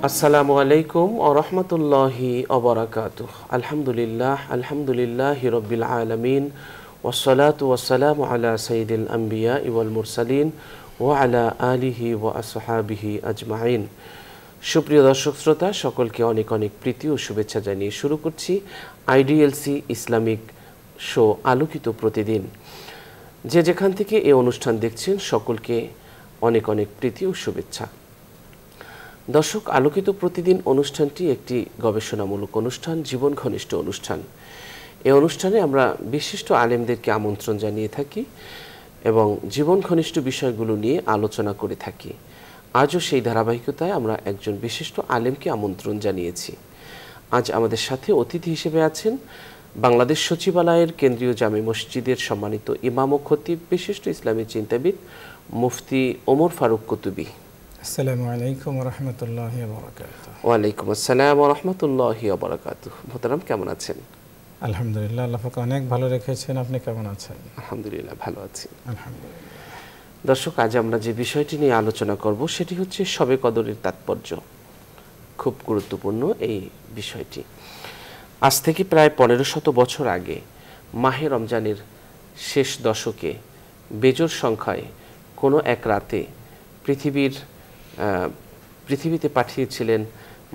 আসসালামু আলাইকুম ওয়া রাহমাতুল্লাহি ওয়া বারাকাতুহু। আলহামদুলিল্লাহি রাব্বিল আলামিন ওয়াসসালাতু ওয়াসসালামু আলা সাইয়্যিদিল আম্বিয়া ওয়াল মুরসালিন ওয়া আলা আলিহি ওয়া আসহাবিহি আজমাইন। সুপ্রিয় দর্শক শ্রোতা, সকলকে অনেক অনেক প্রীতি ও শুভেচ্ছা জানিয়ে শুরু করছি আইডিএলসি ইসলামিক শো আলোকিত প্রতিদিন। যে যেখান থেকে এই অনুষ্ঠান দেখছেন সকলকে অনেক অনেক প্রীতি ও শুভেচ্ছা। দর্শক, আলোকিত প্রতিদিন অনুষ্ঠানটি একটি গবেষণামূলক অনুষ্ঠান, জীবন ঘনিষ্ঠ অনুষ্ঠান। এই অনুষ্ঠানে আমরা বিশিষ্ট আলেমদেরকে আমন্ত্রণ জানিয়ে থাকি এবং জীবন ঘনিষ্ঠ বিষয়গুলো নিয়ে আলোচনা করে থাকি। আজও সেই ধারাবাহিকতায় আমরা একজন বিশিষ্ট আলেমকে আমন্ত্রণ জানিয়েছি। আজ আমাদের সাথে অতিথি হিসেবে আছেন বাংলাদেশ সচিবালয়ের কেন্দ্রীয় জামে মসজিদের সম্মানিত ইমাম ও খতিব, বিশিষ্ট ইসলামী চিন্তাবিদ মুফতি ওমর ফারুক কুতুবী। আসসালামু আলাইকুম ওয়া রাহমাতুল্লাহি ওয়া বারাকাতুহু। ওয়া আলাইকুম আসসালাম ওয়া রাহমাতুল্লাহি ওয়া বারাকাতুহু। মোহতারাম, কেমন আছেন? আলহামদুলিল্লাহ, আল্লাহ পাক অনেক ভালো রেখেছেন। আপনি কেমন আছেন? আলহামদুলিল্লাহ, ভালো আছি। আলহামদুলিল্লাহ। দর্শক, আজ আমরা যে বিষয়টি নিয়ে আলোচনা করব সেটি হচ্ছে শবে কদরের তাৎপর্য। খুব গুরুত্বপূর্ণ এই বিষয়টি। আজ থেকে প্রায় 1500 বছর আগে মাহে রমজানের শেষ দশকে বেজোড় সংখ্যায় কোনো এক রাতে পৃথিবীতে পাঠিয়েছিলেন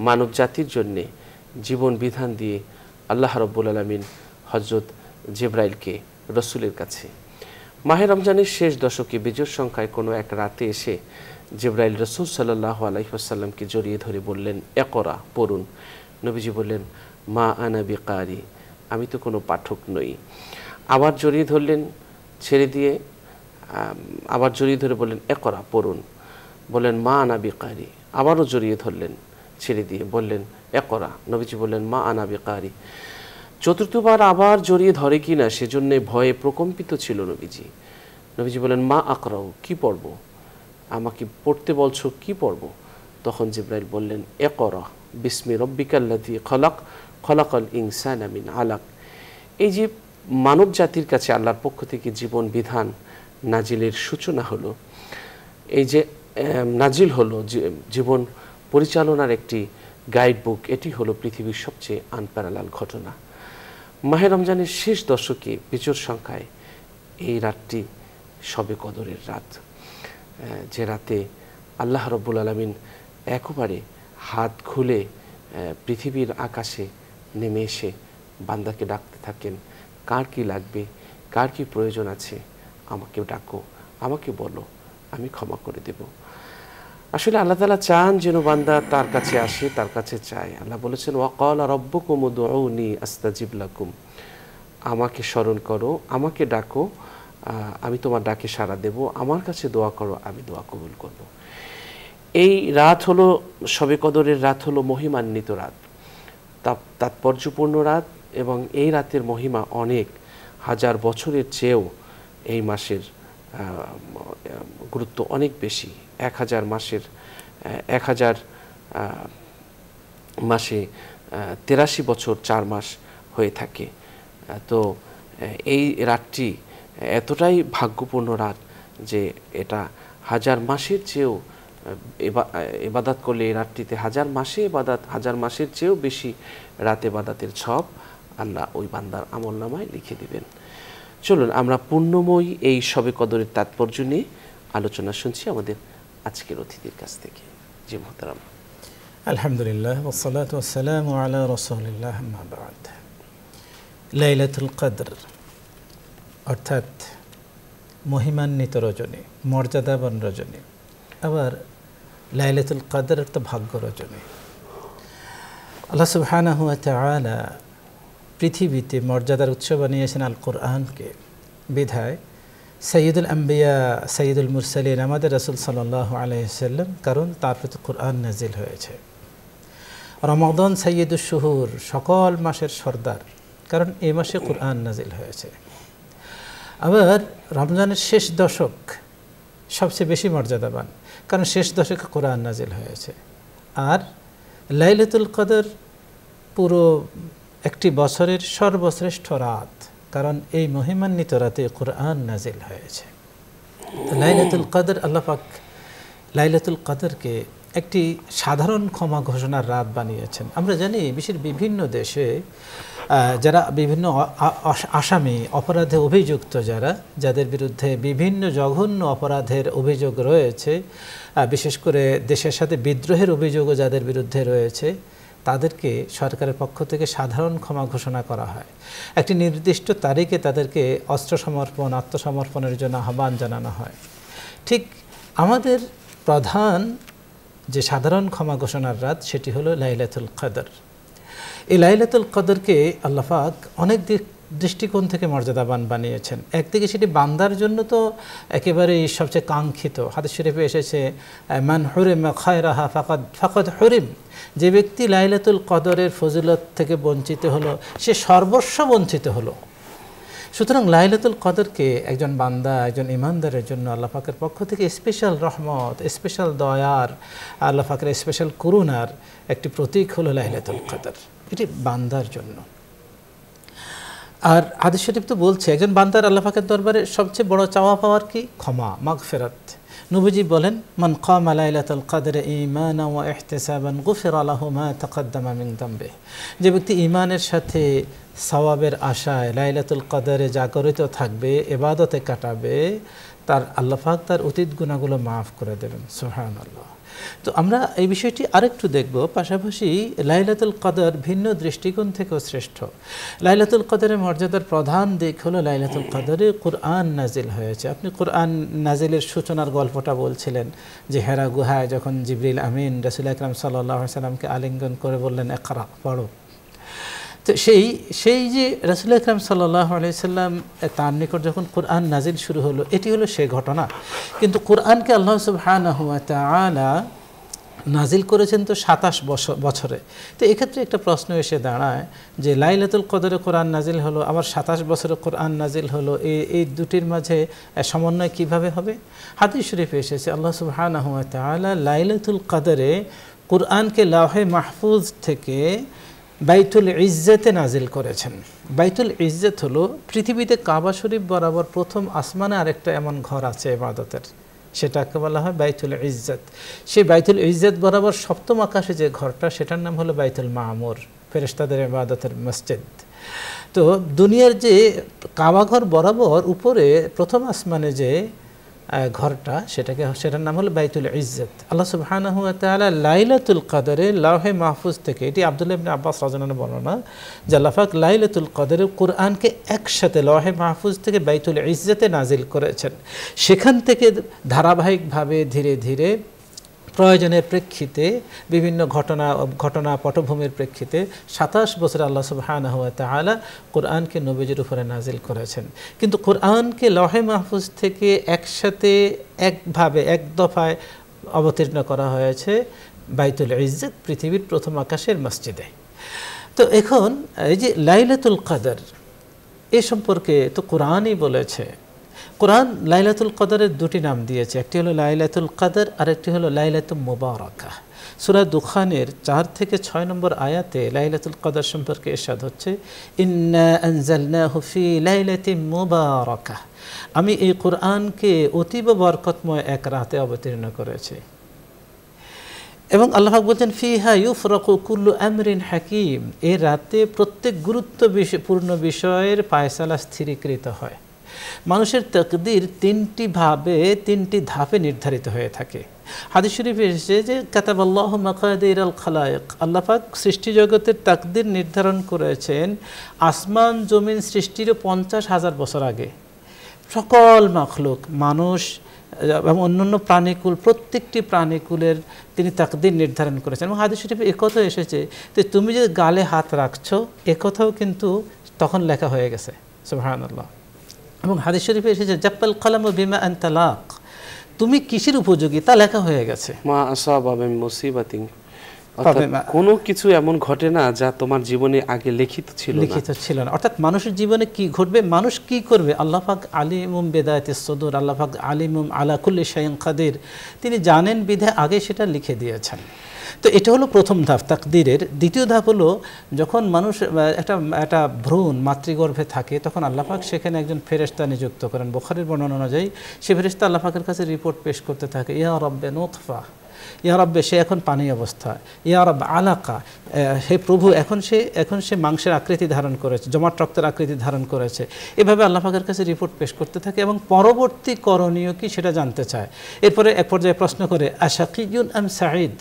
মানব জাতির জন্যে জীবন বিধান দিয়ে আল্লাহ রাব্বুল আলামিন হযরত জিবরাইলকে রসুলের কাছে। মাহে রমজানের শেষ দশকে বেজোড় সংখ্যায় কোনো এক রাতে এসে জিবরাইল রসুল সাল্লাল্লাহু আলাইহি ওয়াসাল্লামকে জড়িয়ে ধরে বললেন, ইকরা, পড়ুন। নবীজি বললেন, মা আনা বিকারি, আমি তো কোনো পাঠক নই। আবার জড়িয়ে ধরলেন, ছেড়ে দিয়ে আবার জড়িয়ে ধরে বললেন, ইকরা, পড়ুন। বললেন, মা আনা বিকারি। আবারও জড়িয়ে ধরলেন, ছেড়ে দিয়ে বললেন, ইকরা। নবীজি বললেন, মা আনা বিকারি। চতুর্থবার আবার জড়িয়ে ধরে কিনা সেজন্য ভয়ে প্রকম্পিত ছিল নবীজি। নবীজি বললেন, মা আকরাউ, কি পড়ব? আমাকে পড়তে বলছো, কি পড়ব? তখন জিবরাইল বললেন, ইকরা বিসমি রব্বিকাল্লাযী খলাক, খলাকাল ইনসানা মিন আলাক। এই যে মানব জাতির কাছে আল্লাহর পক্ষ থেকে জীবন বিধান নাজিলের সূচনা হলো, এই যে নাজিল হলো জীবন পরিচালনার একটি গাইড বুক, এটি হলো পৃথিবীর সবচেয়ে আনপ্যারালাল ঘটনা। মাহে রমজানের শেষ দশকে বেজোড় সংখ্যায় এই রাতটি শবে কদরের রাত, যে রাতে আল্লাহ রাব্বুল আলামিন একেবারে হাত খুলে পৃথিবীর আকাশে নেমে এসে বান্দাকে ডাকতে থাকেন, কার কি লাগবে, কার কি প্রয়োজন আছে, আমাকে ডাকো, আমাকে বলো, আমি ক্ষমা করে দেব। আসলে আল্লাহ তাআলা চান যেন বান্দা তার কাছে আসে, তার কাছে চায়। আল্লাহ বলেছেন, ওয়া ক্বালা রাব্বুকুম উদউনি আস্তাজিব লাকুম, আমাকে স্মরণ করো, আমাকে ডাকো, আমি তোমার ডাকে সাড়া দেব, আমার কাছে দোয়া করো, আমি দোয়া কবুল করব। এই রাত হলো শবে কদরের রাত, হলো মহিমান্বিত রাত, তাৎপর্যপূর্ণ রাত, এবং এই রাতের মহিমা অনেক, হাজার বছরের চেয়েও এই মাসের গুরুত্ব অনেক বেশি। 1000 মাসে 83 বছর 4 মাস হয়ে থাকে। তো এই রাতটি এতটাই ভাগ্যপূর্ণ রাত যে এটা 1000 মাসের চেয়েও ইবাদত করলে এই রাতটিতে 1000 মাসে ইবাদত, 1000 মাসের চেয়েও বেশি রাত ইবাদতের সওয়াব আল্লাহ ওই বান্দার আমলনামায় লিখে দিবেন। চলুন আমরা পূর্ণময়ী এই শবে কদরের তাৎপর্য নিয়ে আলোচনা শুনছি আমাদের আজকের অতিথির কাছ থেকে। জি মুহতারাম। আলহামদুলিল্লাহ, ওয়াসসালাতু ওয়াসসালামু আলা রাসূলিল্লাহ, আম্মা বা'দ। লাইলাতুল কদর অর্থাৎ মহিমান্বিত রজনী, মর্যাদাবান রজনী। আবার লাইলাতুল কদর অর্থ ভাগ্য রজনী। আল্লাহ সুবহানাহু ওয়া তাআলা পৃথিবীতে মর্যাদার উৎস বানিয়েছেন আল কোরআনকে। বিধায় সৈয়দুল আম্বিয়া, সৈয়দুল মুরসালিন আমাদের রাসূল সাল্লাল্লাহু আলাইহি ওয়াসাল্লাম, কারণ তার প্রতি কোরআন নাজিল হয়েছে। রমাদান সৈয়দুশ শুহুর, সকল মাসের সর্দার, কারণ এই মাসে কোরআন নাজিল হয়েছে। আবার রমজানের শেষ দশক সবচেয়ে বেশি মর্যাদাবান, কারণ শেষ দশকে কোরআন নাজিল হয়েছে। আর লাইলাতুল কদর পুরো একটি বছরের সর্বশ্রেষ্ঠ রাত, কারণ এই মহিমান্বিত রাতে কোরআন নাজিল হয়েছে। লাইলাতুল কদর, আল্লাহ পাক লাইলাতুল কদরকে একটি সাধারণ ক্ষমা ঘোষণার রাত বানিয়েছেন। আমরা জানি বিশ্বের বিভিন্ন দেশে যারা বিভিন্ন আসামি অপরাধে অভিযুক্ত, যাদের বিরুদ্ধে বিভিন্ন জঘন্য অপরাধের অভিযোগ রয়েছে, বিশেষ করে দেশের সাথে বিদ্রোহের অভিযোগও যাদের বিরুদ্ধে রয়েছে, তাদেরকে সরকারের পক্ষ থেকে সাধারণ ক্ষমা ঘোষণা করা হয়। একটি নির্দিষ্ট তারিখে তাদেরকে অস্ত্র সমর্পণ, আত্মসমর্পণের জন্য আহ্বান জানানো হয়। ঠিক আমাদের প্রধান যে সাধারণ ক্ষমা ঘোষণার রাত, সেটি হলো লাইলাতুল কদর। এই লাইলাতুল কদরকে আল্লাহ পাক অনেক দৃষ্টিকোণ থেকে মর্যাদাবান বানিয়েছেন। একদিকে সেটি বান্দার জন্য তো একেবারেই সবচেয়ে কাঙ্ক্ষিত। হাদিস শরীফে এসেছে, মান হুরিমা খায়রাহা ফাকাদ হুরিম, যে ব্যক্তি লাইলাতুল কদরের ফজিলত থেকে বঞ্চিত হলো, সে সর্বস্ব বঞ্চিত হলো। সুতরাং লাইলাতুল কদরকে একজন বান্দা, একজন ইমানদারের জন্য আল্লাহ পাকের পক্ষ থেকে স্পেশাল রহমত, স্পেশাল দয়ার, আল্লাহ পাকের স্পেশাল করুণার একটি প্রতীক হলো লাইলাতুল কদর। এটি বান্দার জন্য। আর হাদিস শরীফ তো বলছে, একজন বান্দার আল্লাহ পাকের দরবারে সবচেয়ে বড় চাওয়া পাওয়ার কি? ক্ষমা, মাগফিরাত। নবীজি বলেন, মান কামা লাইলাতুল কদরে ঈমানান ওয়া ইহতিসাবান গুফিরা লাহু মা তাকদ্দামা মিন যামবিহি। যে ব্যক্তি ঈমানের সাথে সওয়াবের আশায় লাইলাতুল কদরে জাগরিত থাকবে, ইবাদতে কাটাবে, তার আল্লাহ পাক তার অতীত গুনাহগুলো মাফ করে দেবেন। সুবহানাল্লাহ। তো আমরা এই বিষয়টি আরেকটু দেখব। পাশাপাশি লাইলাতুল কদর ভিন্ন দৃষ্টিকোণ থেকেও শ্রেষ্ঠ। লাইলাতুল কদরের মর্যাদার প্রধান দিক হলো লাইলাতুল কদরে কুরআন নাজিল হয়েছে। আপনি কুরআন নাজিলের সূচনার গল্পটা বলছিলেন, যে হেরা গুহায় যখন জিবরিল আমিন রাসূল আকরাম সাল্লাল্লাহু আলাইহি সাল্লামকে আলিঙ্গন করে বললেন, ইকরা, পড়ো। তো সেই যে রাসূল আকরাম সাল্লাল্লাহু আলাইহি সাল্লাম তার নিকট যখন কুরআন নাজিল শুরু হলো, এটি হলো সেই ঘটনা। কিন্তু কুরআনকে আল্লাহ সুবহানাহু ওয়া তাআলা নাজিল করেছেন তো 27 বছরে। তো এক্ষেত্রে একটা প্রশ্ন এসে দাঁড়ায় যে লাইলাতুল কদরে কোরআন নাজিল হলো, আবার 27 বছরে কোরআন নাজিল হলো, এই দুটির মাঝে সমন্বয় কিভাবে হবে? হাদিস শরীফে এসেছে, আল্লাহ সুবহানাহু ওয়া তাআলা লাইলাতুল কদরে কুরআনকে লাওহে মাহফুজ থেকে বাইতুল ইজ্জতে নাজিল করেছেন। বাইতুল ইজ্জত হলো পৃথিবীতে কাবা শরীফ বরাবর প্রথম আসমানে আরেকটা এমন ঘর আছে ইবাদতের, সেটাকে বলা হয় বাইতুল ইজ্জত। সেই বাইতুল ইজ্জত বরাবর সপ্তম আকাশে যে ঘরটা, সেটার নাম হলো বাইতুল মামুর, ফেরেশতাদের ইবাদতের মসজিদ। তো দুনিয়ার যে কাবা ঘর বরাবর উপরে প্রথম আসমানে যে ঘরটা, সেটার নাম হলো বাইতুল ইজ্জত। আল্লাহ সুবহানাহু ওয়া তাআলা লাইলাতুল কদরে লাওহে মাহফুজ থেকে, এটি আব্দুল্লাহ ইবনে আব্বাস রাদিয়াল্লাহু আনহু বর্ণনা, যে আল্লাহ পাক লাইলাতুল কদরে কুরআনকে একসাথে লাওহে মাহফুজ থেকে বাইতুল ইজ্জতে নাজিল করেছেন। সেখান থেকে ধারাবাহিকভাবে ধীরে ধীরে প্রয়োজনের প্রেক্ষিতে, বিভিন্ন ঘটনা পটভূমির প্রেক্ষিতে 27 বছর আল্লাহ সুবহানাহু ওয়া তাআলা কুরআনকে নবীজির উপরে নাজিল করেছেন। কিন্তু কুরআনকে লৌহে মাহফুজ থেকে একসাথে একভাবে এক দফায় অবতীর্ণ করা হয়েছে বাইতুল ইজ্জত, পৃথিবীর প্রথম আকাশের মসজিদে। তো এখন এই যে লাইলাতুল কদর, এ সম্পর্কে তো কুরআনই বলেছে। কুরআন লাইলাতুল কদরের দুটি নাম দিয়েছে, একটি হলো লাইলাতুল কদর, আরেকটি হলো লাইলাতুল মুবারাকা। সূরা দুখানের 4 থেকে 6 নম্বর আয়াতে লাইলাতুল কদর সম্পর্কে ইরশাদ হচ্ছে, ইন্না আনজালনাহু ফি লাইলাতিন মুবারাকা, আমি এই কুরআনকে অতীব বরকতময় এক রাতে অবতীর্ণ করেছি। এবং আল্লাহ পাক বলছেন, ফিহা ইউফরাকু কুল্লু আমরিন হাকিম, এই রাতে প্রত্যেক গুরুত্বপূর্ণ বিষয়ের ফায়সালা স্থিরীকৃত হয়। মানুষের তাকদীর তিনটি ধাপে নির্ধারিত হয়ে থাকে। হাদিস শরীফে এসেছে যে কাতাবাল্লাহু মাকাদিরাল খালায়েক, আল্লাহ পাক সৃষ্টি জগতের তাকদীর নির্ধারণ করেছেন আসমান জমিন সৃষ্টির 50,000 বছর আগে। সকল মাখলুক, মানুষ এবং অন্যান্য প্রাণীকুল, প্রত্যেকটি প্রাণীকুলের তিনি তাকদীর নির্ধারণ করেছেন। এবং হাদিস শরীফে একথাও এসেছে যে তুমি যে গালে হাত রাখছো, একথাও কিন্তু তখন লেখা হয়ে গেছে। সুবহানাল্লাহ। এবং হাদিস শরীফে এসেছে, জাপ্পাল কলামু বিমা আনতা লাক, তুমি কিসের উপযোগী তা লেখা হয়ে গেছে। মা আসাবা মিন মুসিবাতিন, কোনো কিছু এমন ঘটে না যা তোমার জীবনে আগে লিখিত ছিল না। অর্থাৎ মানুষের জীবনে কি ঘটবে, মানুষ কি করবে, আল্লাহ পাক আলিমুম বিদায়াতিস সুদূর, আল্লাহ পাক আলিমুম আলা কুল্লি শাইইন কাদির, তিনি জানেন বিধে আগে সেটা লিখে দিয়েছেন। তো এটা হলো প্রথম ধাপ তাকদীরের। দ্বিতীয় ধাপ হলো যখন মানুষ একটা ভ্রূণ মাতৃগর্ভে থাকে, তখন আল্লাহ পাক সেখানে একজন ফেরেশতা নিযুক্ত করেন। বুখারীর বর্ণনা অনুযায়ী সে ফেরেশতা আল্লাহ পাকের কাছে রিপোর্ট পেশ করতে থাকে, ইয়া রব্বে নুতফা, ইয়া রব্বে সে এখন পানি অবস্থা, ইয়া রব আলাকা হে প্রভু এখন সে মাংসের আকৃতি ধারণ করেছে, জমাট রক্তের আকৃতি ধারণ করেছে। এভাবে আল্লাহ পাকের কাছে রিপোর্ট পেশ করতে থাকে এবং পরবর্তী করণীয় কি সেটা জানতে চায়। এরপরে এক পর্যায়ে প্রশ্ন করে আশাকিয়ুন আম সাঈদ,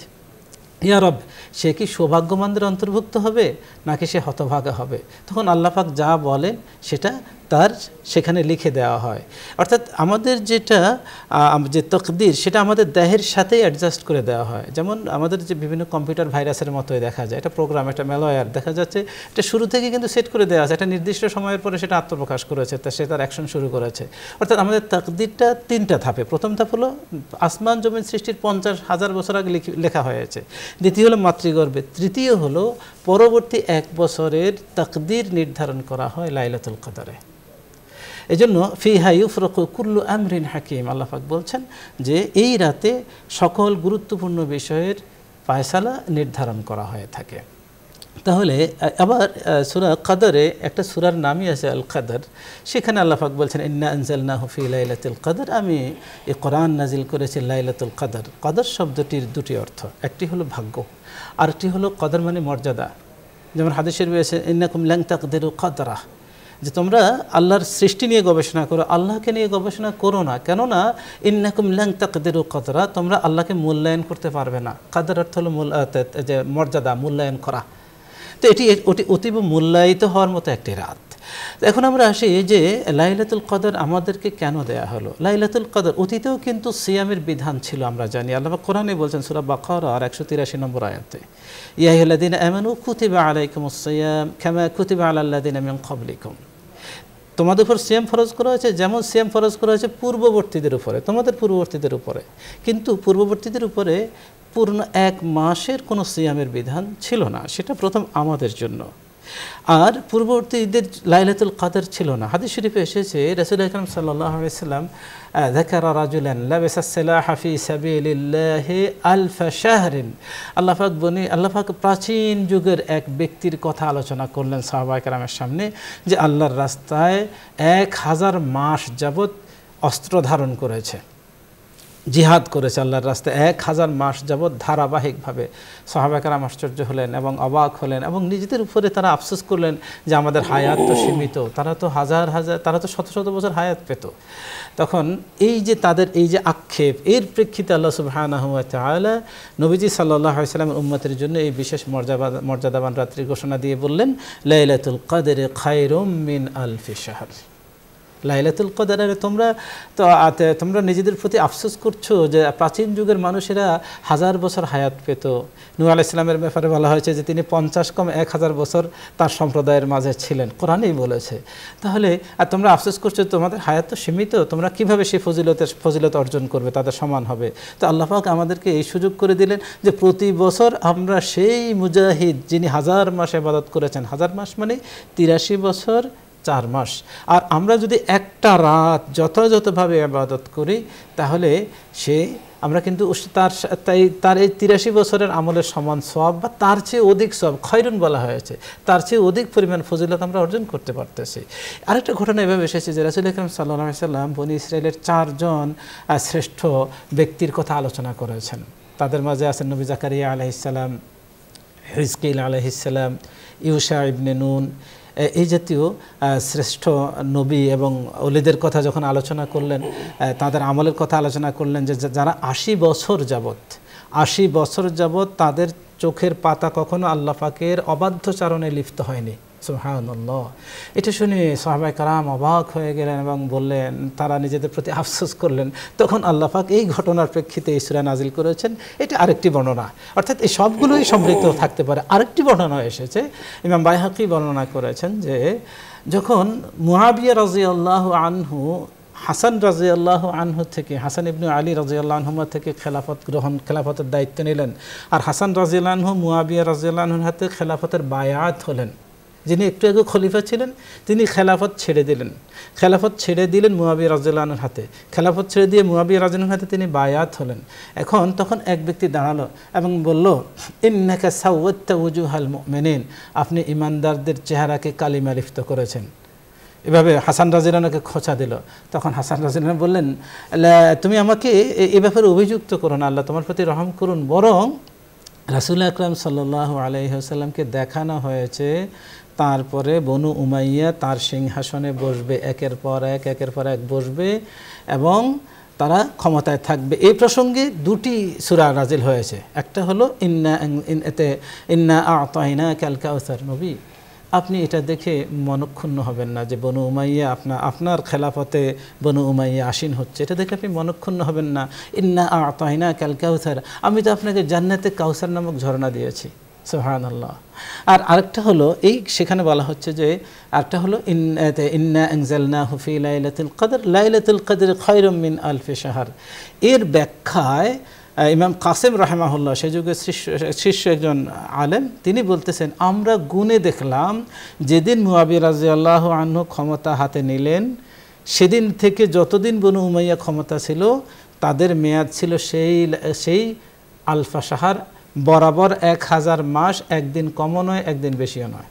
ইয়া রব সে কি সৌভাগ্যবানদের অন্তর্ভুক্ত হবে নাকি সে হতভাগা হবে? তখন আল্লাহ পাক যা বলেন সেটা তার সেখানে লিখে দেওয়া হয়। অর্থাৎ আমাদের যেটা যে তকদির সেটা আমাদের দেহের সাথেই অ্যাডজাস্ট করে দেওয়া হয়। যেমন আমাদের যে বিভিন্ন কম্পিউটার ভাইরাসের মতোই দেখা যায়, এটা প্রোগ্রাম, একটা ম্যালওয়্যার দেখা যাচ্ছে, এটা শুরু থেকে কিন্তু সেট করে দেওয়া আছে, একটা নির্দিষ্ট সময়ের পরে সেটা আত্মপ্রকাশ করেছে, সে তার অ্যাকশন শুরু করেছে। অর্থাৎ আমাদের তকদিরটা 3টা ধাপে। প্রথম ধাপ হলো আসমান জমিন সৃষ্টির 50,000 বছর আগে লেখা হয়েছে। দ্বিতীয় হলো মাতৃগর্ভে। তৃতীয় হলো পরবর্তী 1 বছরের তকদির নির্ধারণ করা হয় লাইলাতুল কদরে। এজন্য ফিহা ইউফরাকু কুল্লু আমরিন হাকিম, আল্লাহ পাক বলছেন যে এই রাতে সকল গুরুত্বপূর্ণ বিষয়ের ফায়সালা নির্ধারণ করা হয়ে থাকে। তাহলে আবার সূরা কদরে একটা সূরার নামই আছে আল কদর, সেখানে আল্লাহ পাক বলছেন ইন্না আনজালনাহু ফি লাইলাতুল কদর, আমি এই কোরআন নাজিল করেছি লাইলাতুল কদর। কদর শব্দটির 2টি অর্থ, একটি হলো ভাগ্য, আরেকটি হলো কদর মানে মর্যাদা। যেমন হাদিসে রয়েছে ইন্নাকুম লান তাকদিরু কদরা, যে তোমরা আল্লাহর সৃষ্টি নিয়ে গবেষণা করো, আল্লাহকে নিয়ে গবেষণা করো না। কেননা ইন্নাকুম লান তাকদিরু কদরা, তোমরা আল্লাহকে মূল্যায়ন করতে পারবে না। কদর অর্থ হলো যে মর্যাদা, মূল্যায়ন করা। তো এটি অতীব মূল্যায়িত হওয়ার মতো একটি রাত। এখন আমরা আসি যে লাইলাতুল কদর আমাদেরকে কেন দেয়া হলো। লাইলাতুল কদর অতীতেও কিন্তু সিয়ামের বিধান ছিল, আমরা জানি। আল্লাহ কোরআনে বলছেন সূরা বাকারা 183 নম্বর আয়াতে, ইয়া আইয়ুহাল্লাযীনা আমানু কুতিবা আলাইকুমুস সিয়াম কামা কুতিবা আলাল্লাযীনা মিন ক্বাবলিকুম, তোমাদের উপর সিয়াম ফরজ করা হয়েছে যেমন সিয়াম ফরজ করা হয়েছে পূর্ববর্তীদের উপরে, তোমাদের পূর্ববর্তীদের উপরে। কিন্তু পূর্ববর্তীদের উপরে পূর্ণ 1 মাসের কোনো সিয়ামের বিধান ছিল না, সেটা প্রথম আমাদের জন্য। আর পূর্ববর্তীদের লাইলাতুল কদর ছিল না। হাদিস শরীফে এসেছে রাসূল আকরাম সাল্লাল্লাহু আলাইহি ওয়াসাল্লাম যাকারা রাজুলান লাবাসা সালাহা ফি সাবিলিল্লাহি আলফ শাহরিন, আল্লাহ পাক প্রাচীন যুগের এক ব্যক্তির কথা আলোচনা করলেন সাহাবায়ে কেরামের সামনে, যে আল্লাহর রাস্তায় 1000 মাস যাবত অস্ত্র ধারণ করেছে, জিহাদ করেছে আল্লাহর রাস্তায় 1000 মাস যাবৎ ধারাবাহিকভাবে। সাহাবায়ে কেরাম আশ্চর্য হলেন এবং অবাক হলেন এবং নিজেদের উপরে তারা আফসোস করলেন যে আমাদের হায়াত তো সীমিত, তারা তো তারা তো শত শত বছর হায়াত পেত। তখন এই যে তাদের এই যে আক্ষেপ, এর প্রেক্ষিতে আল্লাহ সুবহানাহু ওয়া তাআলা নবীজি সাল্লাল্লাহু আলাইহি ওয়াসাল্লামের উম্মতের জন্য এই বিশেষ মর্যাদাবান রাত্রির ঘোষণা দিয়ে বললেন লাইলাতুল কদরে খায়রুম মিন আলফি শাহর। লাইলাতুল কদরে তোমরা নিজেদের প্রতি আফসোস করছো যে প্রাচীন যুগের মানুষেরা 1000 বছর হায়াত পেত। নূহ আলাইহিস সালামের ব্যাপারে বলা হয়েছে যে তিনি 50 কম 1000 বছর তার সম্প্রদায়ের মাঝে ছিলেন, কোরআনেই বলেছে। তাহলে তোমরা আফসোস করছো তোমাদের হায়াত তো সীমিত, তোমরা কিভাবে সেই ফজিলত অর্জন করবে, তাদের সমান হবে। তো আল্লাহ পাক আমাদেরকে এই সুযোগ করে দিলেন যে প্রতি বছর আমরা সেই মুজাহিদ যিনি 1000 মাস ইবাদত করেছেন, 1000 মাস মানে 83 বছর 4 মাস, আর আমরা যদি একটা রাত যথাযথভাবে ইবাদত করি তাহলে আমরা কিন্তু তার এই 83 বছরের আমলের সমান সওয়াব বা তার চেয়ে অধিক সওয়াব, খয়রুন বলা হয়েছে, তার চেয়ে অধিক পরিমাণ ফজিলত আমরা অর্জন করতে পারতেছি। আরেকটা ঘটনা এভাবে এসেছে যে রাসূল আকরাম সাল্লাল্লাহু আলাইহি ওয়াসাল্লাম বনী ইসরাইলের 4 জন শ্রেষ্ঠ ব্যক্তির কথা আলোচনা করেছেন। তাদের মাঝে আছেন নবী জাকারিয়া আলাইহিস সালাম, হিজকিল আলাইহিস সালাম, ইউশা ইবনে নুন, এই জাতীয় শ্রেষ্ঠ নবী এবং ওলিদের কথা যখন আলোচনা করলেন, তাদের আমলের কথা আলোচনা করলেন যে যারা 80 বছর যাবৎ তাদের চোখের পাতা কখনো আল্লাহ পাকের অবাধ্যচারণে লিপ্ত হয়নি। সুবহানাল্লাহ। এটা শুনে সাহাবায়ে কেরাম অবাক হয়ে গেলেন এবং বললেন, তারা নিজেদের প্রতি আফসোস করলেন। তখন আল্লাহ পাক এই ঘটনার প্রেক্ষিতে এই সূরা নাজিল করেছেন। এটা আরেকটি বর্ণনা, অর্থাৎ এই সবগুলোই সমৃদ্ধ থাকতে পারে। আরেকটি বর্ণনা এসেছে, ইমাম বাইহাকি বর্ণনা করেছেন যে যখন মুআবিয়া রাদিয়াল্লাহু আনহু হাসান রাদিয়াল্লাহু আনহু থেকে, হাসান ইবনে আলী রাদিয়াল্লাহু আনহু থেকে খেলাফতের দায়িত্ব নিলেন, আর হাসান রাদিয়াল্লাহু আনহু মুআবিয়া রাদিয়াল্লাহু আনহুর হাতে খেলাফতের বায়াত হলেন। যিনি একটু আগে খলিফা ছিলেন তিনি খেলাফত ছেড়ে দিলেন মুআবিয়া রাদিয়াল্লাহু আনহুর হাতে, খেলাফত ছেড়ে দিয়ে মুআবিয়া রাদিয়াল্লাহু আনহুর হাতে তিনি বায়াত হলেন। তখন এক ব্যক্তি দাঁড়ালো এবং বলল, ইন্নাকা সাওয়াত্তা ওয়ুজুহাল মুমিনিন, আপনি ঈমানদারদের চেহারাকে কালিমা লিপ্ত করেছেন। এভাবে হাসান রাজিয়াল্লাহুকে খোঁচা দিল। তখন হাসান রাজিয়াল্লাহু বললেন, তুমি আমাকে এ ব্যাপারে অভিযুক্ত করো না, আল্লাহ তোমার প্রতি রহম করুন, বরং রাসূল আকরাম সাল্লাল্লাহু আলাইহি ওয়াসাল্লামকে দেখানো হয়েছে তারপরে বনু উমাইয়া তার সিংহাসনে বসবে, একের পর এক বসবে এবং তারা ক্ষমতায় থাকবে। এই প্রসঙ্গে দুটি সূরা নাজিল হয়েছে। একটা হলো ইন্না আ'তাইনাকাল কাউসার। নবী, আপনি এটা দেখে মনক্ষুণ্ণ হবেন না যে বনু উমাইয়া আপনার খেলাফতে বনু উমাইয়া আসীন হচ্ছে, এটা দেখে আপনি মনক্ষুণ্ণ হবেন না। ইন্না আ'তাইনাকাল কাউসার, আমি তো আপনাকে জান্নাতে কাউসার নামক ঝর্ণা দিয়েছি। সুবহানাল্লাহ। আর আরেকটা হলো সেখানে বলা হচ্ছে যে আরেকটা হলো ইন্না আনজালনাহু ফি লাইলাতুল কদর, লাইলাতুল কদর খায়রুম মিন আলফি শাহর। এর ব্যাখ্যায় ইমাম কাসেম রাহিমাহুল্লাহ, সে যুগের শীর্ষ একজন আলেম, তিনি বলতেছেন, আমরা গুণে দেখলাম যেদিন মুয়াবিয়া রাদিয়াল্লাহু আনহু ক্ষমতা হাতে নিলেন সেদিন থেকে যতদিন বনু উমাইয়া ক্ষমতা ছিল তাদের মেয়াদ ছিল সেই আলফা শাহর, বরাবর 1000 মাস, একদিন কমও নয় একদিন বেশিও নয়।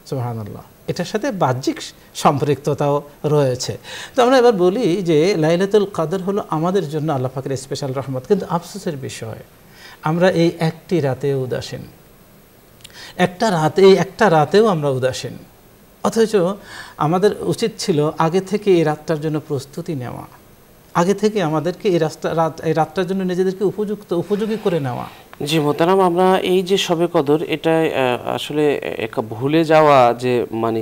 সুবহানাল্লাহ। এটার সাথে বাহ্যিক সম্পৃক্ততাও রয়েছে। তো আমরা এবার বলি যে লাইলাতুল কদর হলো আমাদের জন্য আল্লাহ পাকের স্পেশাল রহমত, কিন্তু আফসোসের বিষয় আমরা এই একটি রাতেও উদাসীন, একটা রাতেও আমরা উদাসীন। অথচ আমাদের উচিত ছিল আগে থেকে এই রাতটার জন্য প্রস্তুতি নেওয়া, আগে থেকে আমাদেরকে এই রাতটার জন্য নিজেদেরকে উপযোগী করে নেওয়া। জি মোহতারাম, আমরা এই যে শবে কদর, এটা আসলে ভুলে যাওয়া, যে মানে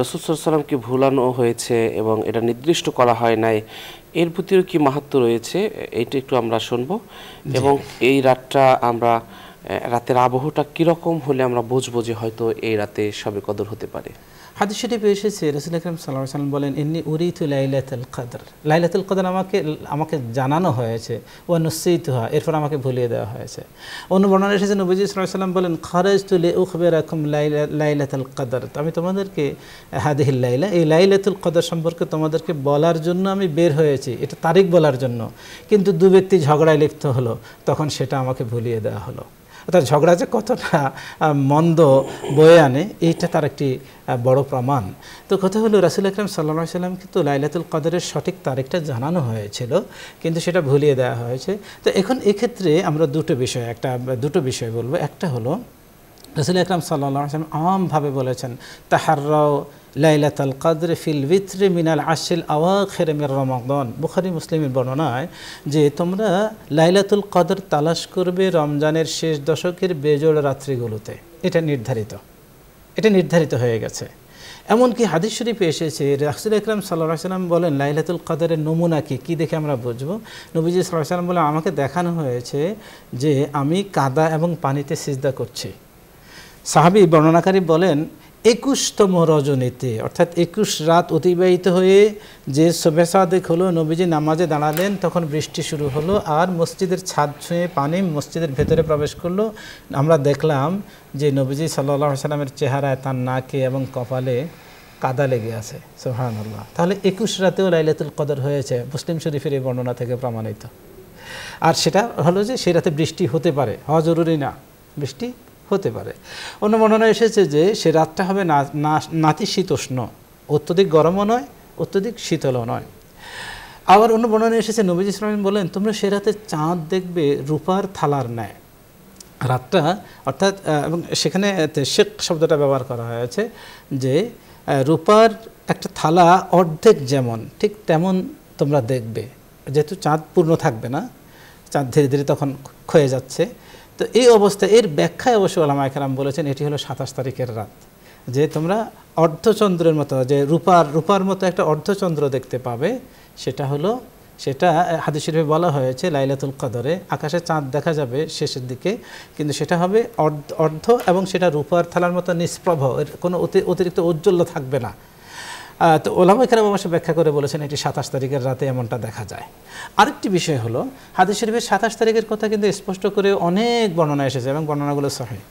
রাসূল সাল্লাল্লাহু আলাইহি ওয়াসাল্লামকে ভুলানো হয়েছে এবং এটা নির্দিষ্ট করা হয় নাই, এর প্রতিও কি মাহাত্ম্য রয়েছে এইটা একটু আমরা শুনবো। এবং এই রাতটা আমরা রাতের আবহটা কীরকম হলে আমরা বুঝবো যে হয়তো এই রাতে শবে কদর হতে পারে। হাদিস শরীফে এসেছে রাসূল আকরাম সাল্লাল্লাহু আলাইহি ওয়াসাল্লাম বলেন, ইন্নী উরিতু লাইলাতুল কদর, লাইলাতুল কদর আমাকে জানানো হয়েছে, ওয়া নুসিতুহা, এরপর আমাকে ভুলিয়ে দেওয়া হয়েছে। অন্য বর্ণনা এসেছে নবীজি সাল্লাল্লাহু আলাইহি ওয়াসাল্লাম বলেন, খারাজতু লিউখবিরাকুম লাইলাতুল কদর, আমি তোমাদেরকে হাদিহিল লাইলা, এই লাইলাতুল কদর সম্পর্কে তোমাদেরকে বলার জন্য আমি বের হয়েছি, এটা তারিখ বলার জন্য, কিন্তু দু ব্যক্তি ঝগড়ায় লিপ্ত হলো, তখন সেটা আমাকে ভুলিয়ে দেওয়া হলো। অর্থাৎ ঝগড়া যে কতটা মন্দ বয়ে আনে এইটা তার একটি বড় প্রমাণ। তো কথা হলো রাসূল আকরাম সাল্লাল্লাহু আলাইহি ওয়াসাল্লামকে তো লাইলাতুল কদরের সঠিক তারিখটা জানানো হয়েছিল, কিন্তু সেটা ভুলিয়ে দেওয়া হয়েছে। তো এখন এক্ষেত্রে আমরা দুটো বিষয় বলবো। একটা হলো রাসূল আকরাম সাল্লাল্লাহু আলাইহি ওয়াসাল্লাম আমভাবে বলেছেন, তাহাররাও লাইলাতুল কদর ফিল বিত্র মিনাল আশরিল আওয়াখির মির রমাদান। বুখারী মুসলিমের বর্ণনায় যে তোমরা লাইলাতুল কদর তালাশ করবে রমজানের শেষ দশকের বেজোড় রাত্রিগুলোতে, এটা নির্ধারিত হয়ে গেছে। এমনকি হাদিস শরীফে এসেছে রাসূল আকরাম সাল্লাল্লাহু আলাইহি ওয়াসাল্লাম বলেন, লাইলাতুল কদরের নমুনা কি দেখে আমরা বুঝবো? নবীজি সাল্লাল্লাহু আলাইহি ওয়াসাল্লাম বলেন, আমাকে দেখানো হয়েছে যে আমি কাদা এবং পানিতে সিজদা করছি। সাহাবী বর্ণনাকারী বলেন, 21তম রজনীতে, অর্থাৎ 21 রাত অতিবাহিত হয়ে যে সুবহ সাদেক হলো, নবীজি নামাজে দাঁড়ালেন, তখন বৃষ্টি শুরু হলো আর মসজিদের ছাদ ছুঁয়ে পানি মসজিদের ভেতরে প্রবেশ করলো। আমরা দেখলাম যে নবীজি সাল্লাল্লাহু আলাইহি ওয়াসাল্লামের চেহারায়, তার নাকে এবং কপালে কাদা লেগে আছে। সুবহানাল্লাহ। তাহলে 21 রাতেও লাইলাতুল কদর হয়েছে, মুসলিম শরীফের এই বর্ণনা থেকে প্রমাণিত। আর সেটা হলো যে সেই রাতে বৃষ্টি হতে পারে, হওয়া জরুরি না, বৃষ্টি হতে পারে। অন্য বর্ণনা এসেছে যে সে রাতটা হবে নাতিশীতোষ্ণ, অত্যধিক গরমও নয় অত্যধিক শীতলও নয়। আবার অন্য বর্ণনা এসেছে নবীজি সাল্লাল্লাহু আলাইহি ওয়াসাল্লাম বলেন, তোমরা সে রাতে চাঁদ দেখবে রূপার থালার ন্যায়। রাতটা অর্থাৎ এবং সেখানে শেখ শব্দটা ব্যবহার করা হয়েছে যে রূপার একটা থালা অর্ধেক যেমন ঠিক তেমন তোমরা দেখবে, যেহেতু চাঁদ পূর্ণ থাকবে না, চাঁদ ধীরে ধীরে তখন ক্ষয়ে যাচ্ছে। তো এই অবস্থায় এর ব্যাখ্যায় অবশ্য উলামায়ে কেরাম বলেছেন এটি হলো 27 তারিখের রাত, যে তোমরা অর্ধচন্দ্রের মতো, যে রূপার মতো একটা অর্ধচন্দ্র দেখতে পাবে। সেটা হাদিস শরীফে বলা হয়েছে লাইলাতুল কদরে আকাশে চাঁদ দেখা যাবে শেষের দিকে, কিন্তু সেটা হবে অর্ধ এবং সেটা রূপার থালার মতো নিষ্প্রভ, এর কোনো অতিরিক্ত ঔজ্জ্বল্য থাকবে না। তো উলামায়ে কেরাম অবশ্য ব্যাখ্যা করে বলেছেন এটি 27 তারিখের রাতে এমনটা দেখা যায়। আরেকটি বিষয় হলো হাদিস শরীফের 27 তারিখের কথা কিন্তু স্পষ্ট করে অনেক বর্ণনা এসেছে এবং বর্ণনাগুলো সহিহ।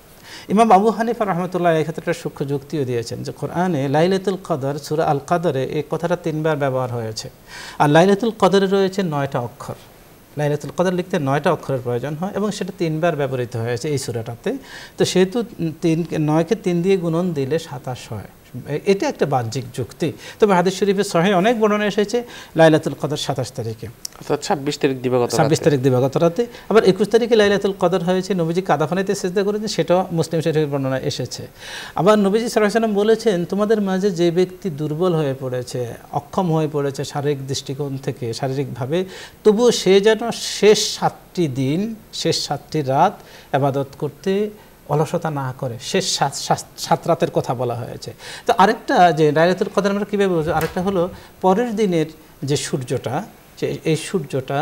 ইমাম আবু হানিফা রাহমাতুল্লাহ এই ক্ষেত্রে সূক্ষ্ম যুক্তিও দিয়েছেন যে কোরআনে লাইলাতুল কদর সূরা আল কদরে এই কথাটা 3 বার ব্যবহার হয়েছে, আর লাইলাতুল কদরে রয়েছে 9টা অক্ষর। লাইলাতুল কদর লিখতে 9টা অক্ষরের প্রয়োজন হয় এবং সেটা 3 বার ব্যবহৃত হয়েছে এই সূরাটাতে। তো সেহেতু 9কে 3 দিয়ে গুণন দিলে 27 হয়, এটা একটা বাহ্যিক যুক্তি। তবে হাদিস শরীফে সহিহ অনেক বর্ণনা এসেছে লাইলাতুল কদর 27 তারিখে, অর্থাৎ 26 তারিখ দিবাগত 26 তারিখ দিবাগত রাতে। আবার 21 তারিখে লাইলাতুল কদর হয়েছে, নবীজি কাদাফানিতে সিজদা করেছেন, সেটাও মুসলিম শরীফের বর্ণনা এসেছে। আবার নবীজি সাল্লাল্লাহু আলাইহি ওয়াসাল্লাম বলেছেন, তোমাদের মাঝে যে ব্যক্তি দুর্বল হয়ে পড়েছে, অক্ষম হয়ে পড়েছে শারীরিক দৃষ্টিকোণ থেকে, শারীরিকভাবে, তবুও সে যেন শেষ 7টি দিন, শেষ 7টি রাত ইবাদত করতে অলসতা না করে। শেষ 7 রাতের কথা বলা হয়েছে। তো আরেকটা যে লাইলাতুল কদর আমরা কীভাবে বুঝবো, আরেকটা হলো পরের দিনের যে সূর্যটা, যে এই সূর্যটা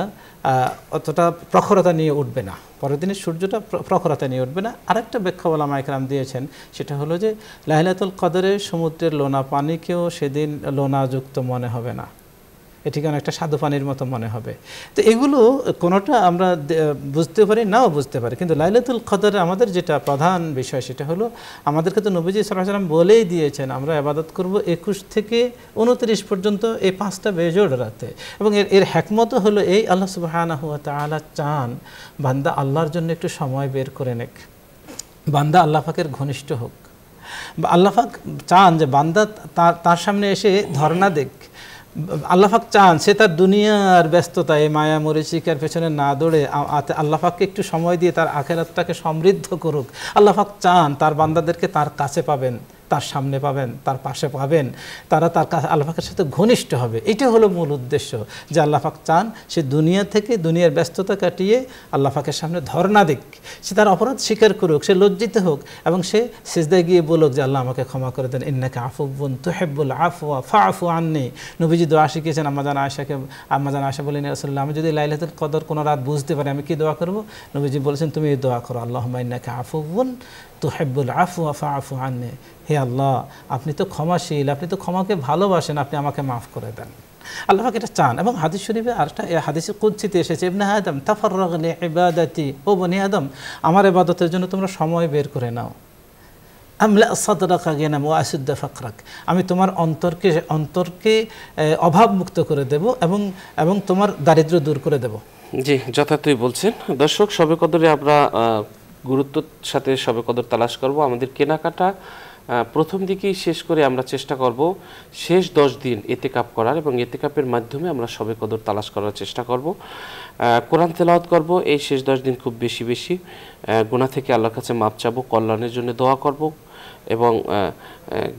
অতটা প্রখরতা নিয়ে উঠবে না, পরের দিনের সূর্যটা প্রখরতা নিয়ে উঠবে না। আরেকটা ব্যাখ্যা ওলামা ইকরাম দিয়েছেন, সেটা হলো যে লাইলাতুল কদরে সমুদ্রের লোনা পানিকেও সেদিন লোনাযুক্ত মনে হবে না, এটিকে অনেকটা স্বাদু পানির মতো মনে হবে। তো এগুলো কোনোটা আমরা বুঝতে পারি, নাও বুঝতে পারি, কিন্তু লাইলাতুল কদরে আমাদের যেটা প্রধান বিষয় সেটা হলো, আমাদেরকে তো নবীজি সাল্লাল্লাহু আলাইহি ওয়াসাল্লাম বলেই দিয়েছেন আমরা ইবাদত করব 21 থেকে 29 পর্যন্ত, এই 5টা বেজোড় রাতে। এবং এর হিকমত হলো এই, আল্লাহ সুবহানাহু ওয়া তাআলা চান বান্দা আল্লাহর জন্য একটু সময় বের করে নেক, বান্দা আল্লাহ পাকের ঘনিষ্ঠ হোক, বা আল্লাহ পাক চান যে বান্দা তার সামনে এসে ধর্ণা দেখ। আল্লাহ পাক চান সে তার দুনিয়ার ব্যস্ততায় মায়া মরিচিকার পেছনে না দৌড়ে আল্লাহ পাককে একটু সময় দিয়ে তার আখিরাতটাকে সমৃদ্ধ করুক। আল্লাহ পাক চান তার বান্দাদেরকে তার কাছে পাবেন, তার সামনে পাবেন, তার পাশে পাবেন, তারা তার কাছে আল্লাহ পাকের সাথে ঘনিষ্ঠ হবে। এটা হলো মূল উদ্দেশ্য, যে আল্লাহ পাক চান সে দুনিয়া থেকে, দুনিয়ার ব্যস্ততা কাটিয়ে আল্লাহ পাকের সামনে ধর্ণা দিক, সে তার অপরাধ স্বীকার করুক, সে লজ্জিত হোক, এবং সে সিজদায় গিয়ে বলুক যে আল্লাহ আমাকে ক্ষমা করে দেন, ইন্নাকা আফুবুন তুহিব্বুল আফওয়া ফাআফু আন্নি। নবীজি দোয়া শিখিয়েছেন আম্মাজান আয়েশা বলেন, ইয়া রাসূলুল্লাহ, আমি যদি লাইলাতুল কদর কোনো রাত বুঝতে পারি, আমি কি দোয়া করব? নবীজি বলেছেন, তুমি এই দোয়া করো, আল্লাহুম্মা ইন্নাকা আফুবুন তুহিব্বুল আফওয়া ফাআফু আন্নি। হে আল্লাহ, আপনি তো ক্ষমাশীল, আপনি তো ক্ষমাকে ভালোবাসেন, আপনি আমাকে মাফ করে দেন। আল্লাহ পাক এটা চান। এবং হাদিস শরীফে আরেকটা হাদিসে কুদসিতে এসেছে, ইবনে আদম তাফাররাগ লি ইবাদাতি, ও বনি আদম, আমার ইবাদতের জন্য তোমরা সময় বের করে নাও। আমলা সাদরাকা গিনাম ওয়া আসুদ্দা ফাকরাক, আমি তোমার অন্তরকে অভাবমুক্ত করে দেব এবং তোমার দারিদ্র্য দূর করে দেব। জি, যথার্থই বলছেন। দর্শক, শবে কদরে আমরা গুরুত্বের সাথে শবে কদর তালাশ করব। আমাদের কেনাকাটা প্রথম দিকেই শেষ করে আমরা চেষ্টা করব শেষ 10 দিন ইতিকাফ করার, এবং ইতিকাফের মাধ্যমে আমরা শবে কদর তালাশ করার চেষ্টা করব। কোরআন তেলাওয়াত করব এই শেষ 10 দিন, খুব বেশি বেশি গুনাহ থেকে আল্লাহর কাছে মাপ চাবো, কল্যাণের জন্য দোয়া করব, এবং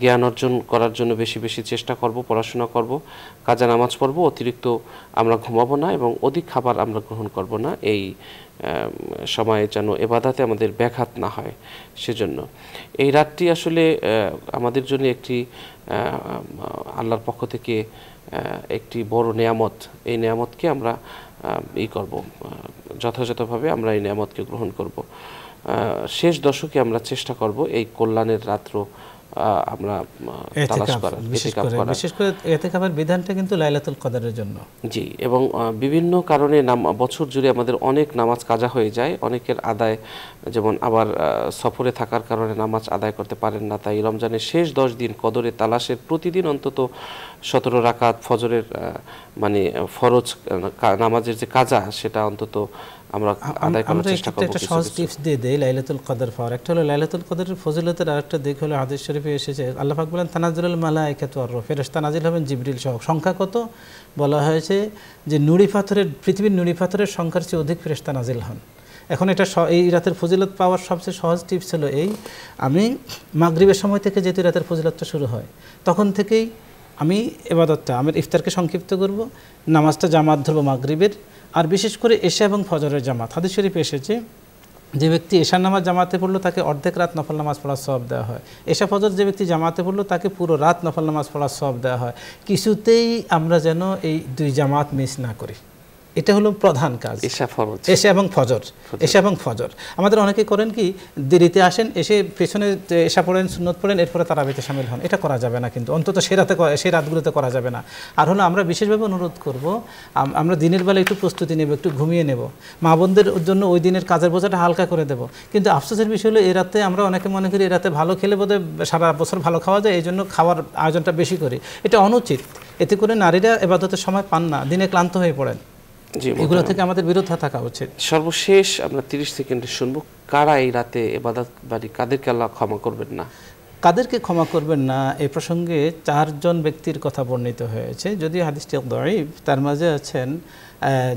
জ্ঞান অর্জন করার জন্য বেশি বেশি চেষ্টা করব, পড়াশোনা করব, কাজা নামাজ পড়ব, অতিরিক্ত আমরা ঘুমাবো না, এবং অধিক খাবার আমরা গ্রহণ করব না। এই সময়ে যেন ইবাদতে আমাদের ব্যাঘাত না হয়, সেজন্য এই রাতটি আসলে আমাদের জন্য একটি আল্লাহর পক্ষ থেকে একটি বড় নেয়ামত। এই নেয়ামতকে আমরা করব, যথাযথভাবে আমরা এই নেয়ামতকে গ্রহণ করব। শেষ দশকে আমরা চেষ্টা করব এই কল্যাণের রাত্র আমরা তালাশ করার, বিশেষ করে ইতিকাফের বিধানটা কিন্তু লাইলাতুল কদরের জন্য। জি, এবং বিভিন্ন কারণে বছর জুড়ে আমাদের অনেক নামাজ কাজা হয়ে যায়, অনেকের আদায়, যেমন আবার সফরে থাকার কারণে নামাজ আদায় করতে পারেন না। তাই রমজানের শেষ 10 দিন কদরে তালাশের প্রতিদিন অন্তত 17 রাকাত ফজরের মানে ফরজ নামাজের যে কাজা, সেটা অন্তত আমরা আদায় করার চেষ্টা করব। একটা সহজ টিপস দিয়ে দেই লাইলাতুল কদর পাওয়ার। একটা হলো লাইলাতুল কদরের ফজিলতের আরেকটা দিক হলো হাদিস শরীফে এসেছে, আল্লাহ পাক বলেন তানাজ্জুলুল মালায়েকাতু ওয়ার রূহ, ফেরেশতা নাজিল হবেন জিবরিল সহ। সংখ্যা কত বলা হয়েছে যে পৃথিবীর নুড়ি পাথরের সংখ্যার চেয়ে অধিক ফেরেশতা নাজিল হন। এখন এটা এই রাতের ফজিলত পাওয়ার সবচেয়ে সহজ টিপস হলো এই, আমি মাগরিবের সময় থেকে যেহেতু রাতের ফজিলতটা শুরু হয়, তখন থেকেই আমি ইবাদতটা, আমার ইফতারকে সংক্ষিপ্ত করব, নামাজটা জামাত ধরবো মাগরিবের, আর বিশেষ করে এশা এবং ফজরের জামাত। হাদিস শরীফে এসেছে যে ব্যক্তি এশার নামাজ জামাতে পড়লো তাকে অর্ধেক রাত নফল নামাজ পড়ার সওয়াব দেওয়া হয়। এশা ফজর যে ব্যক্তি জামাতে পড়লো তাকে পুরো রাত নফল নামাজ পড়ার সওয়াব দেওয়া হয়। কিছুতেই আমরা যেন এই 2 জামাত মিস না করি, এটা হলো প্রধান কাজ। এশা এবং ফজর আমাদের অনেকে করেন কি, দেরিতে আসেন, এসে পেছনে এশা পড়েন, সুন্নত পড়েন, এরপরে তারাবিতে শামিল হন। এটা করা যাবে না, কিন্তু অন্তত সেই রাতগুলোতে করা যাবে না। আর হলো আমরা বিশেষভাবে অনুরোধ করব, আমরা দিনের বেলা একটু প্রস্তুতি নেব, একটু ঘুমিয়ে নেব, মা বোনদের জন্য ওই দিনের কাজের বোঝাটা হালকা করে দেব। কিন্তু আফসোসের বিষয় হলো এই রাতে আমরা অনেকে মনে করি এই রাতে ভালো খেলে বোধহয় সারা বছর ভালো খাওয়া যায়, এই জন্য খাওয়ার আয়োজনটা বেশি করি। এটা অনুচিত। এতে করে নারীরা ইবাদতের সময় পান না, দিনে ক্লান্ত হয়ে পড়েন। এগুলো থেকে আমাদের বিরত থাকা উচিত। সর্বশেষ আমরা 30 সেকেন্ডে শুনবো, কারা এই রাতে ইবাদত কাদেরকে আল্লাহ ক্ষমা করবেন না? কাদেরকে ক্ষমা করবেন না এই প্রসঙ্গে 4 জন ব্যক্তির কথা বর্ণিত হয়েছে। যদিও হাদিসটি দঈফ, তার মাঝে আছেন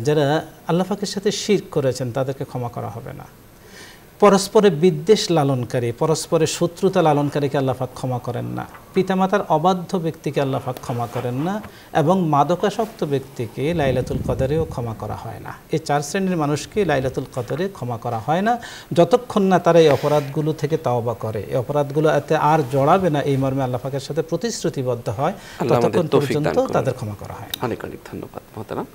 যারা আল্লাহ পাকের সাথে শিরক করেছেন তাদেরকে ক্ষমা করা হবে না। পরস্পরে বিদ্বেষ লালনকারী, পরস্পরে শত্রুতা লালনকারীকে আল্লাহ পাক ক্ষমা করেন না। পিতামাতার অবাধ্য ব্যক্তিকে আল্লাহ পাক ক্ষমা করেন না, এবং মাদকাসক্ত ব্যক্তিকে লাইলাতুল কদরেও ক্ষমা করা হয় না। এই 4 শ্রেণীর মানুষকে লাইলাতুল কদরে ক্ষমা করা হয় না যতক্ষণ না তারা এই অপরাধগুলো থেকে তাওবা করে, এই অপরাধগুলো এতে আর জড়াবে না এই মর্মে আল্লাহ পাকের সাথে প্রতিশ্রুতিবদ্ধ হয়, ততক্ষণ পর্যন্ত তাদের ক্ষমা করা হয়। অনেক অনেক ধন্যবাদ মোহতারাম।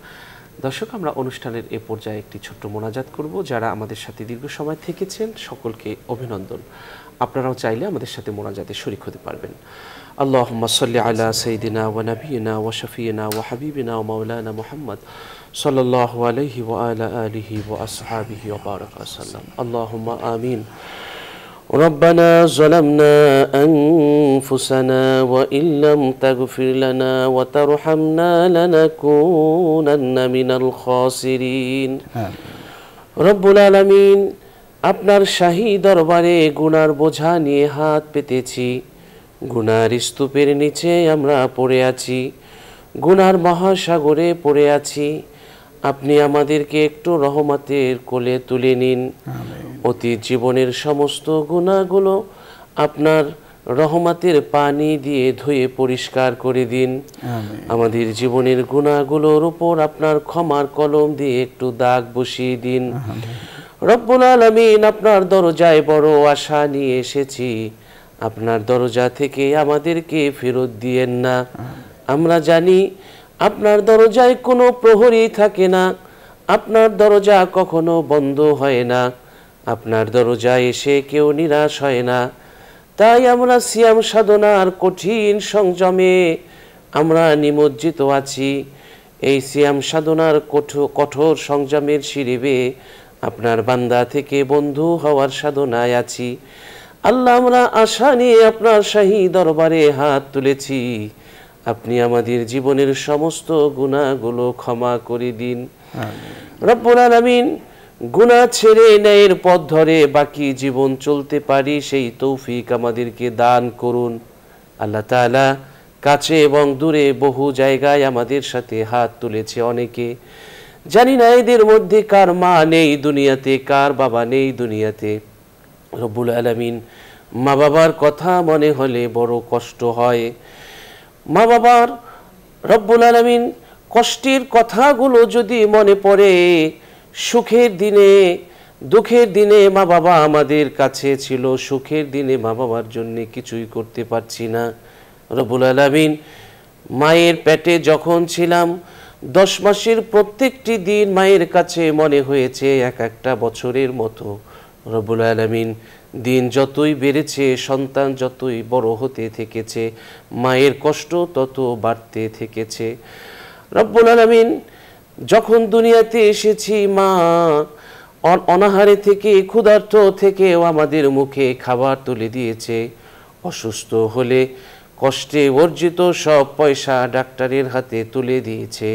দর্শক, আমরা অনুষ্ঠানের এ পর্যায়ে একটি ছোট্ট মোনাজাত করব। যারা আমাদের সাথে দীর্ঘ সময় থেকেছেন সকলকে অভিনন্দন। আপনারাও চাইলে আমাদের সাথে মোনাজাতে শরীক হতে পারবেন। আল্লাহুম্মা সাল্লি আলা সাইয়্যিদিনা ওয়া নাবিয়িনা ওয়া শাফিয়িনা ওয়া হাবিবিনা ওয়া মাওলানা মুহাম্মদ সাল্লাল্লাহু আলাইহি ওয়া আলা আলিহি ওয়া আসহাবিহি ওয়া বারাকা ওয়াসাল্লাম। আল্লাহুম্মা আমিন। ربنا ظلمنا أنفسنا وإن لم تغفر لنا وترحمنا لنكونن من الخاسرين রব্বুল আলামিন, আপনার শাহী দরবারে গুনার বোঝা নিয়ে হাত পেতেছি। গুনার স্তূপের নিচে আমরা পড়ে আছি, গুনার মহাসাগরে পড়ে আছি। আপনি আমাদেরকে একটু রহমতের কোলে তুলে নিন। অতীত জীবনের সমস্ত গুনাহগুলো আপনার রহমতের পানি দিয়ে ধুয়ে পরিষ্কার করে দিন। আমাদের জীবনের গুনাহগুলোর উপর আপনার ক্ষমার কলম দিয়ে একটু দাগ বসিয়ে দিন। রব্বুল আলামিন, আপনার দরজায় বড় আশা নিয়ে এসেছি, আপনার দরজা থেকে আমাদেরকে ফেরত দিয়েন না। আমরা জানি আপনার দরজায় কোনো প্রহরী থাকে না, আপনার দরজা কখনো বন্ধ হয় না, আপনার দরজায় এসে কেউ নিরাশ হয় না। তাই আমরা সিয়াম সাধনার কঠিন সংযমে আমরা নিমজ্জিত আছি। এই সিয়াম সাধনার কঠোর সংযমের শিরিবে আপনার বান্দা থেকে বন্ধু হওয়ার সাধনায় আছি। আল্লাহ, আমরা আশা নিয়ে আপনার শাহী দরবারে হাত তুলেছি। আপনি আমাদের জীবনের সমস্ত গুনাহগুলো ক্ষমা করে দিন। রব্বুল আলামিন, গুনাহ ছেড়ে ন্যায়ের পথ ধরে বাকি জীবন চলতে পারি সেই তৌফিক আমাদেরকে দান করুন। আল্লাহ তাআলা, কাছে এবং দূরে বহু জায়গায় আমাদের সাথে হাত তুলেছে অনেকে, জানি না এদের মধ্যে কার মা নেই দুনিয়াতে, কার বাবা নেই দুনিয়াতে। রব্বুল আলামিন, মা বাবার কথা মনে হলে বড় কষ্ট হয়। মা বাবার, রব্বুল আলামিন, কষ্টের কথাগুলো যদি মনে পড়ে, সুখের দিনে দুঃখের দিনে মা বাবা আমাদের কাছে ছিল, সুখের দিনে মা বাবার জন্য কিছুই করতে পারছি না। রব্বুল আলামিন, মায়ের পেটে যখন ছিলাম 10 মাসের প্রত্যেকটি দিন মায়ের কাছে মনে হয়েছে এক একটা বছরের মতো। রব্বুল আলামিন, দিন যতই বেড়েছে, সন্তান যতই বড় হতে থেকেছে, মায়ের কষ্ট তত বাড়তে থেকেছে। রব্বুল আলামিন, যখন দুনিয়াতে এসেছি মা অনাহারে থেকে, ক্ষুধার্ত থেকেও আমাদের মুখে খাবার তুলে দিয়েছে। অসুস্থ হলে কষ্টে অর্জিত সব পয়সা ডাক্তারের হাতে তুলে দিয়েছে।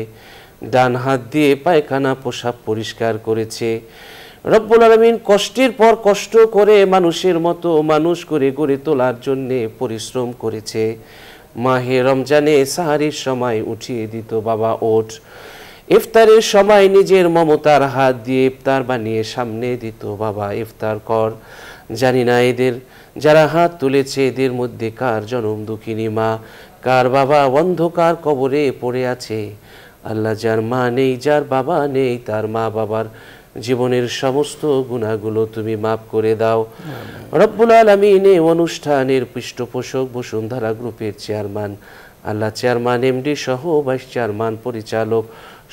ডান হাত দিয়ে পায়খানা পেশাব পরিষ্কার করেছে। রব্বুল আলামিন, কষ্টের পর কষ্ট করে মানুষের মতো মানুষ করে গড়ে তোলার জন্য পরিশ্রম করেছে। মাহে রমজানে সাহারির সময় উঠিয়ে দিত, বাবা ওঠ। ইফতারের সময় নিজের মমতার হাত দিয়ে ইফতার বানিয়ে সামনে দিত, বাবা ইফতার কর। জানি না এদের যারা হাত তুলেছে এদের মধ্যে কার জনম দুঃখিনী মা, কার বাবা অন্ধকার কবরে পড়ে আছে। আল্লাহ, যার মা নেই, যার বাবা নেই, তার মা বাবার জীবনের সমস্ত গুনাহগুলো তুমি মাফ করে দাও। রব্বুল আলামিন, এই অনুষ্ঠানের পৃষ্ঠপোষক বসুন্ধরা গ্রুপের চেয়ারম্যান, আল্লাহ, চেয়ারম্যান, এমডি সহ ভাইস চেয়ারম্যান, পরিচালক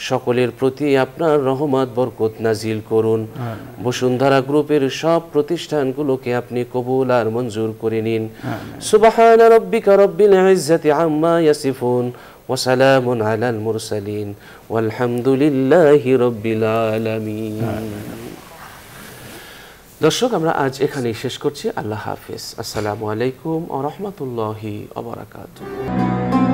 সকলের প্রতি আপনার রহমত বরকত নাজিল করুন। বসুন্ধরা গ্রুপের সব প্রতিষ্ঠানগুলোকে আপনি কবুল আর মঞ্জুর করে নিন। সুবহান রাব্বিকা রব্বিল ইজ্জাতি আম্মা ইয়াসিফুন ওয়া সালামুন আলাল মুরসালিন ওয়ালহামদুলিল্লাহি রাব্বিল আলামিন। দর্শক, আমরা আজ এখানেই শেষ করছি। আল্লাহ হাফেজ। আসসালামু আলাইকুম ওয়া রাহমাতুল্লাহি ওয়া বারাকাতুহু।